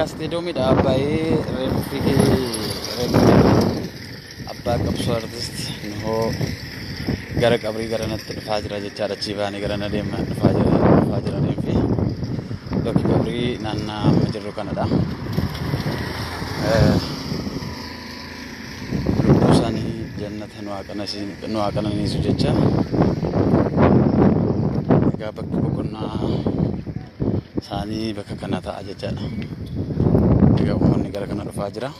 Stadium ida abai refi abba qabso artist no gara qabri gara natti fajira jechara chivani gara nadem fajira nefi bakki qabri nanna majru kanada sani jannat no aqana ni sujecha ga bakki bokonna sani bakka kanata ajechana Tiga umur negara kena fajra.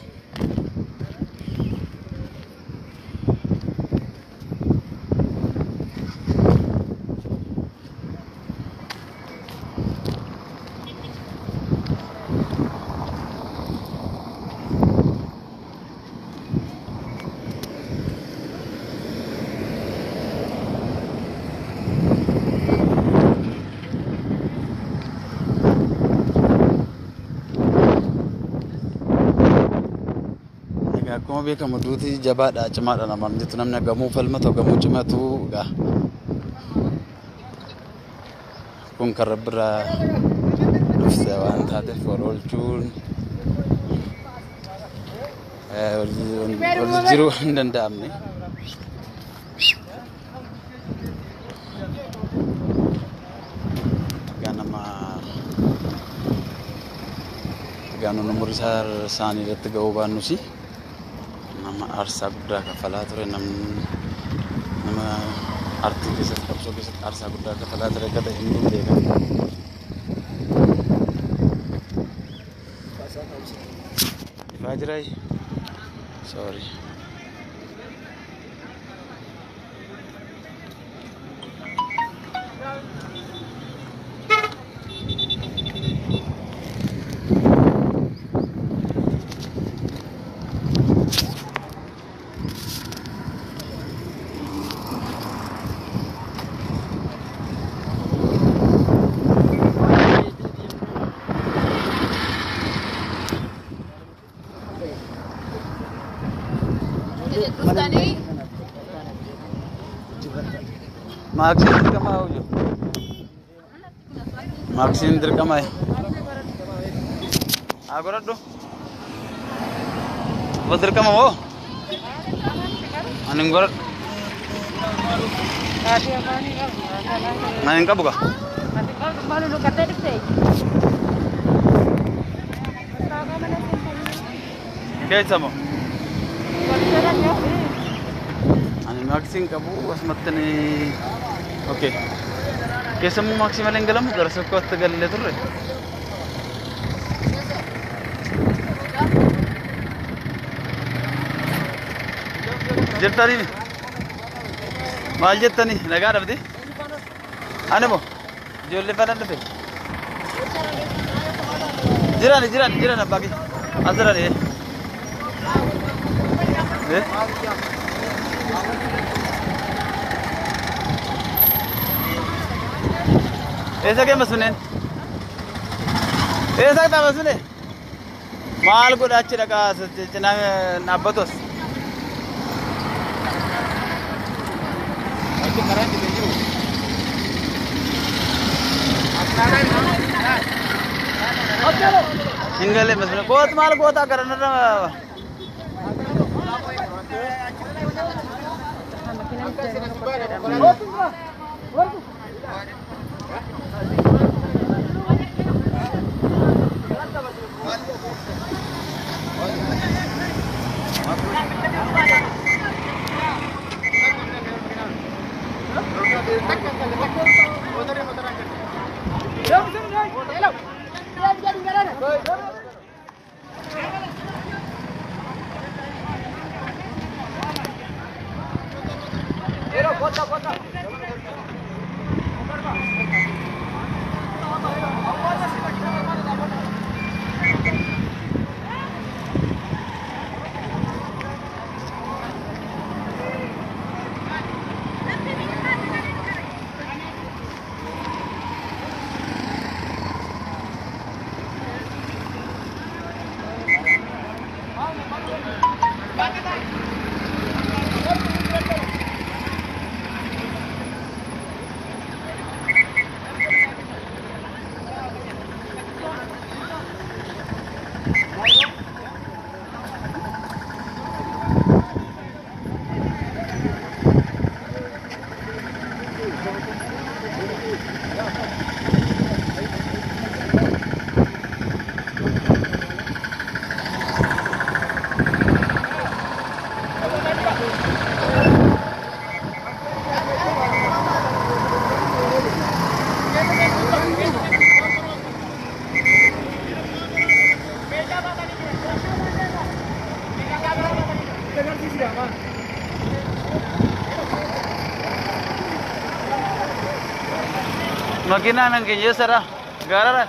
Akkuma beekamu duuti jabaadha cimaadha namaan jettu namni gamuu falmatu gamuu cimatu ga kun karabra dhufte waan taateef oolchuun wal jiru hin danda'amne gaanuma numurisaa isaanii irratti ga'uu baannusi nama arsa guddaa kafalaa ture nama artii keessatti qabsoo keessatti arsa guddaa kafalaa ture gada inni beekan Fajrai sorry Maksin dirqama hojii. Maksin dirqama. Agoradhu. Apa dirqama mo? Aning gorad. Main ka buka? Malu lu kata dikte. Kaya samo? Aning maksin ka bu asmatni. Okay. Kesa mu maksimal yang galam gara sokot galle turre. Jettani ni. Mal jettani naga rabdi. Ane mo. Jolle fadan de. Jirani bagi. Azra ni. ऐसा क्या मसले हैं ऐसा क्या मसले माल को अच्छी रखा चना नाबतोस सिंगल मसले कोत माल कोत करना Makina nang kaya sara, gara.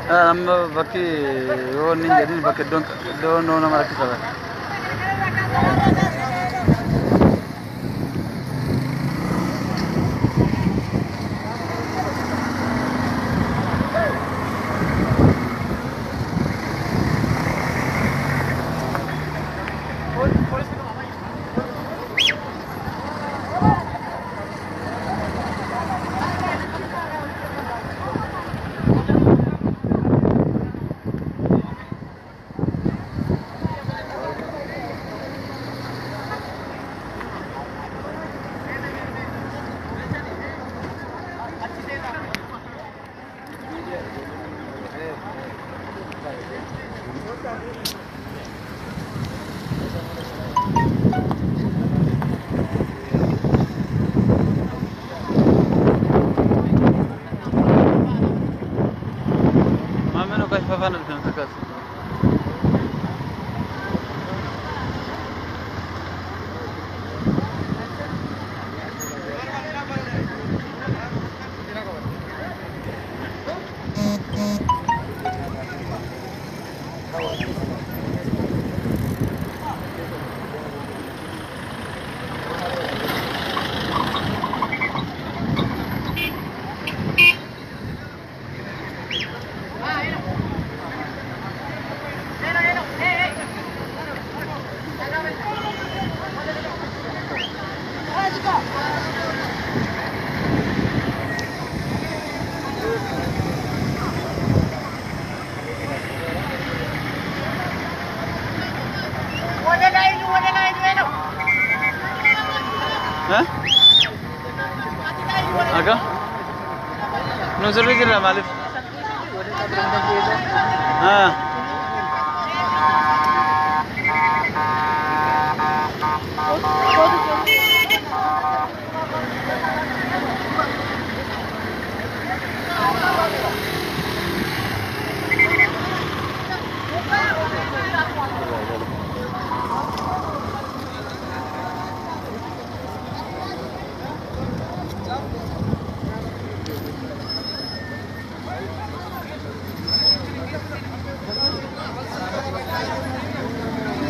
Amma bakki yoo nin jedhin bakki iddoon nama rakkisa. Agak? Nusur lagi lah Malif.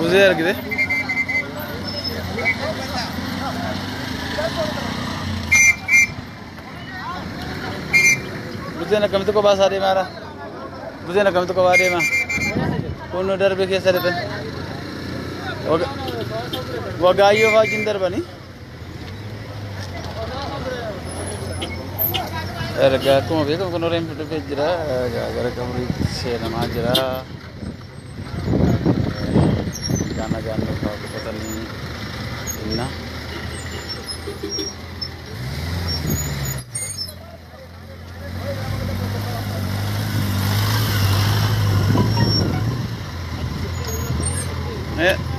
Buzer gitu. Buzer nak kami tu kau bahasa di mana? Buzer nak kami tu kau bahasa di mana? Kau dar berkes ada tu. Wagayu wajindar bani. Erga aku mau biar kau orang itu berjera, agar kamu share nama jera. Jangan lupa kita ini.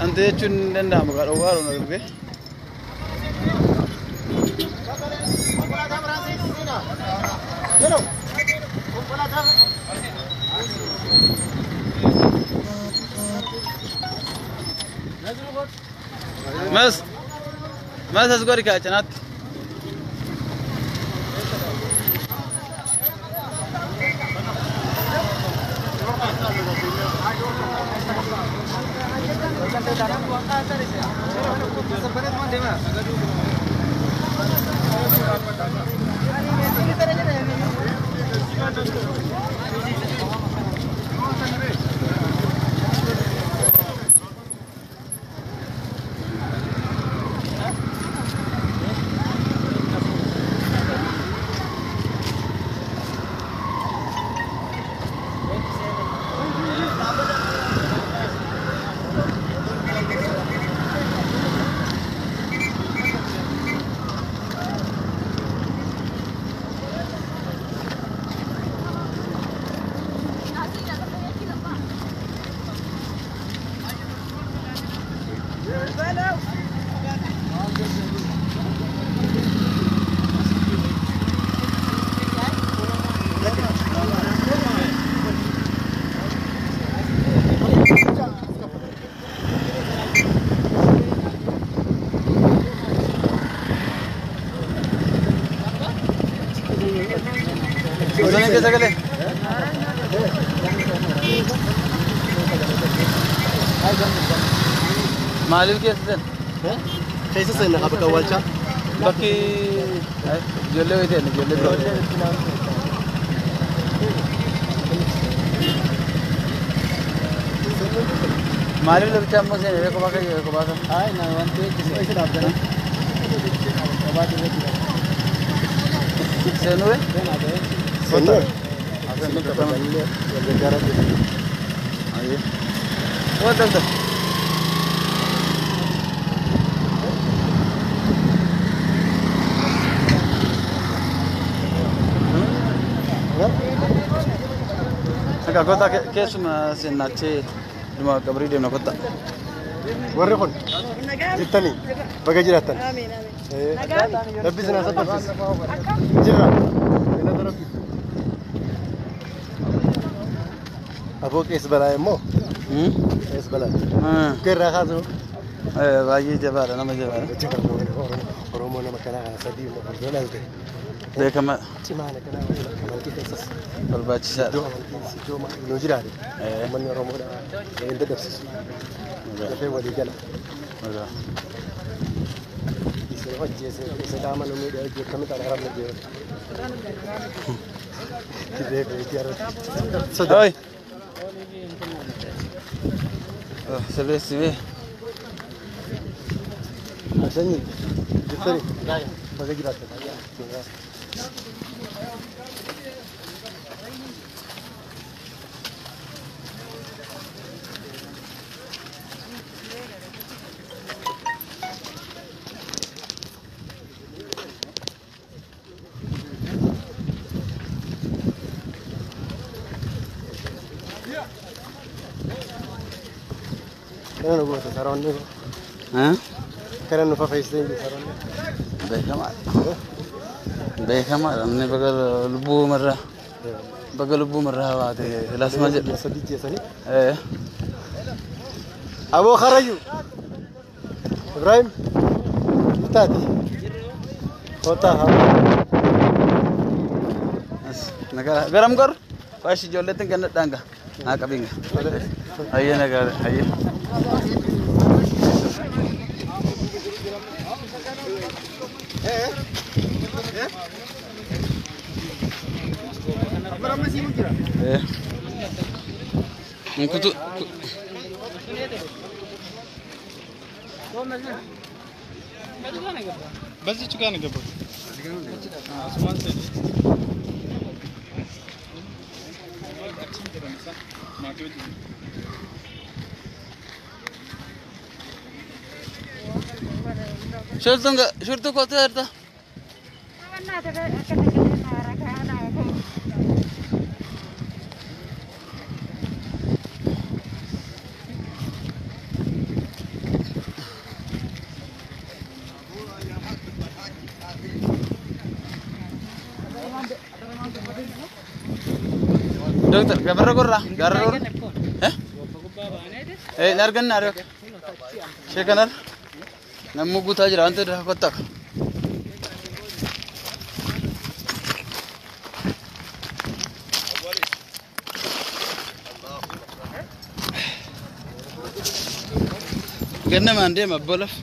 Ante cun denda magar ogar orang lebih. mas asgari kacanat. Usahain कैसा गले? मालूम कैसे? कैसे से ना आपका वालचा? बाकी जोले हुए थे ना जोले जोले। मालूम लोग चाम में से ने को बाका हाय ना वन पे किसी ऐसे डाल देना बात है सेनु है सेनु आपने तो पता नहीं ये बेचारा आइए वो तब Agak kota kes senace cuma kabri dia nak kota. ورقون جتني بقى جراتن امين امين ربي سنا سبب جرا انا ضرب ابوك ايش بلا مو ايش بلا كير راخذو باجي جبار انا ما جبار رومونا مكانها سديم ولا ده كمان تمانا كنا كمان كيسس الباج شاد جو ما نجراري من رومونا عند دبس في ودي جلا يصير وجه يصير دائما نميد يجي كم ترى هرب نجيب كذا بيجي صدق سبي سبي عشان جثري بقى جراتي أنا أقول تساروني ها كنا نفهم فيستين تساروني بكمال أنا بقول لبو مرة واتي لازم أجي صديقي سني إيه أبو خرجوا إبراهيم بتاعتي होता है नगर गरम कर पास जो लेते हैं क्या डांगा हाँ कभी आइए नगर आइए उनको तो बस चुकाने के बाद आसमान से शर्त को आता है dokter gambar korra garor eh nargan naro shekanar Namni guutaa jira wanti irraa kottaka. Ganna mandee mabbolaf.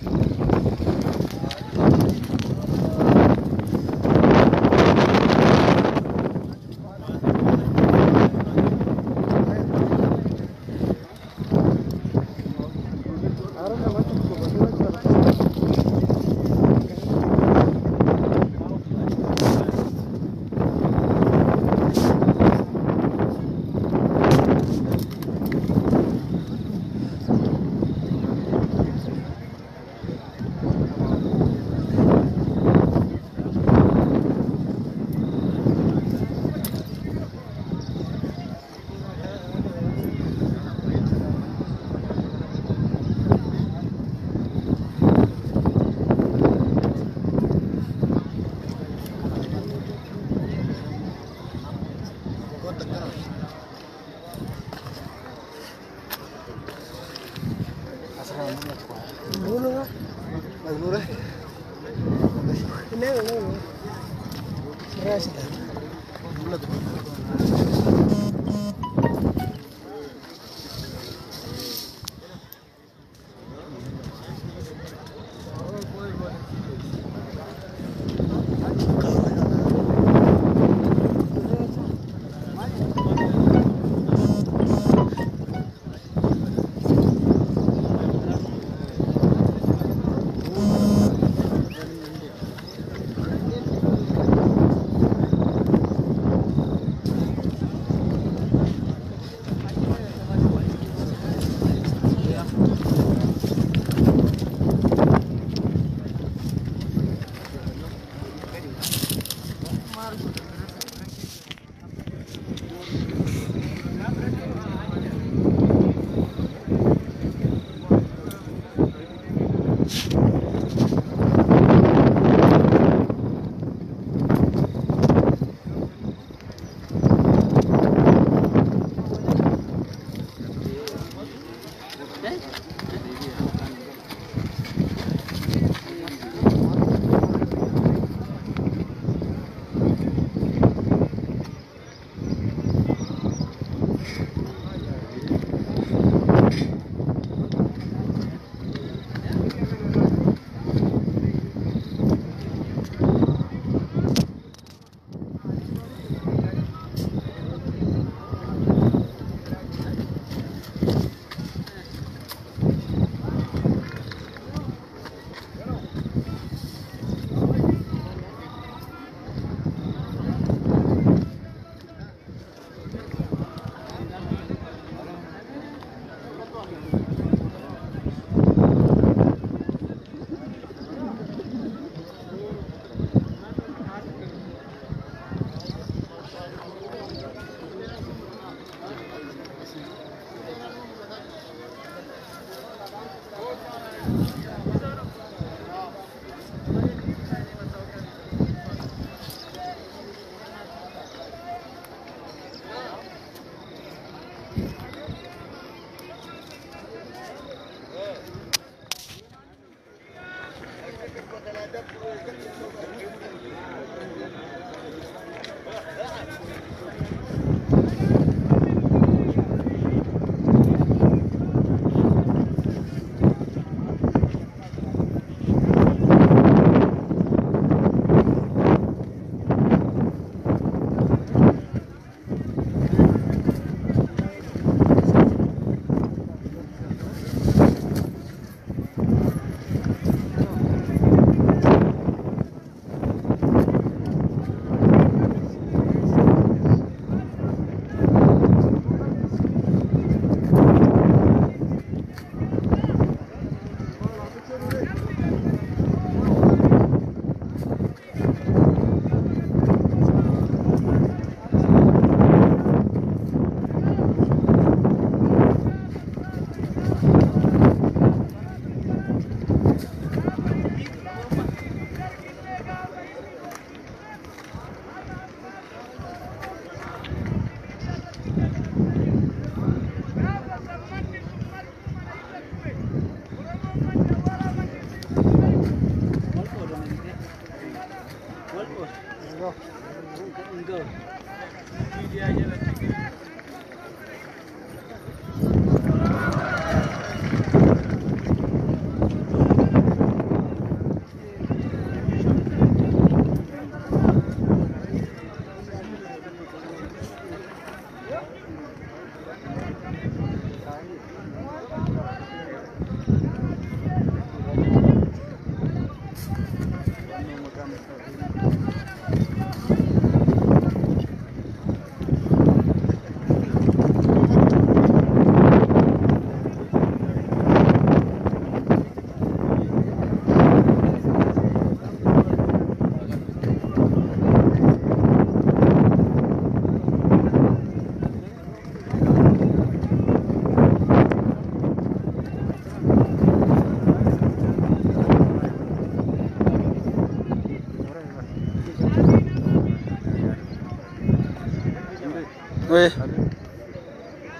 Oui.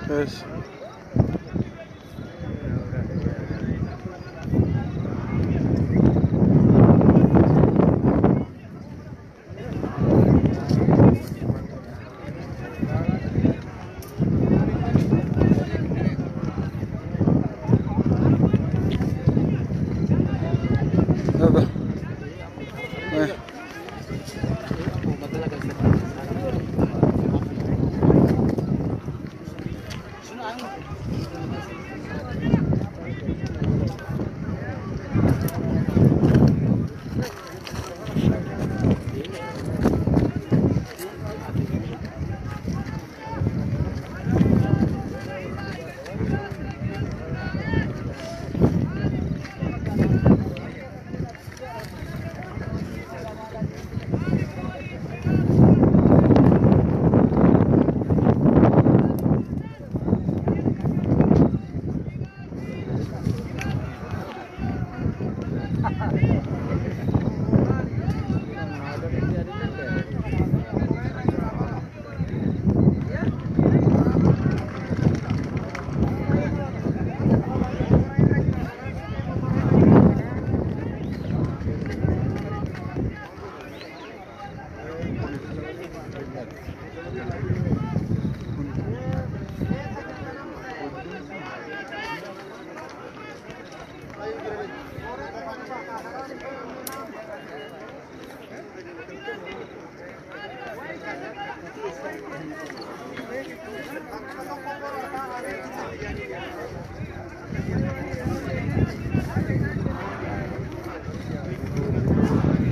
Yes. Apa?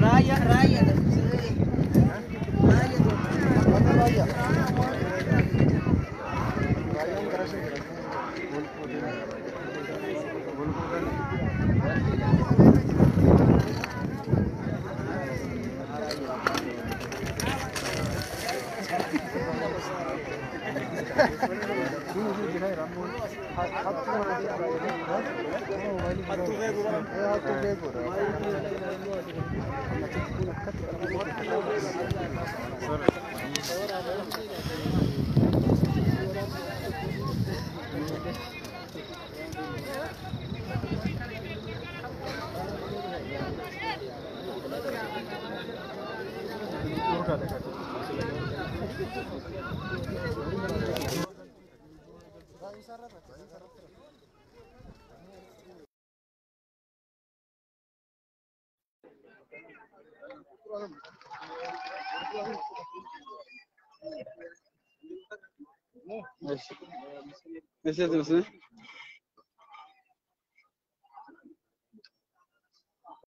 Raya, raya. Raya. Yes. Yes, yes, yes.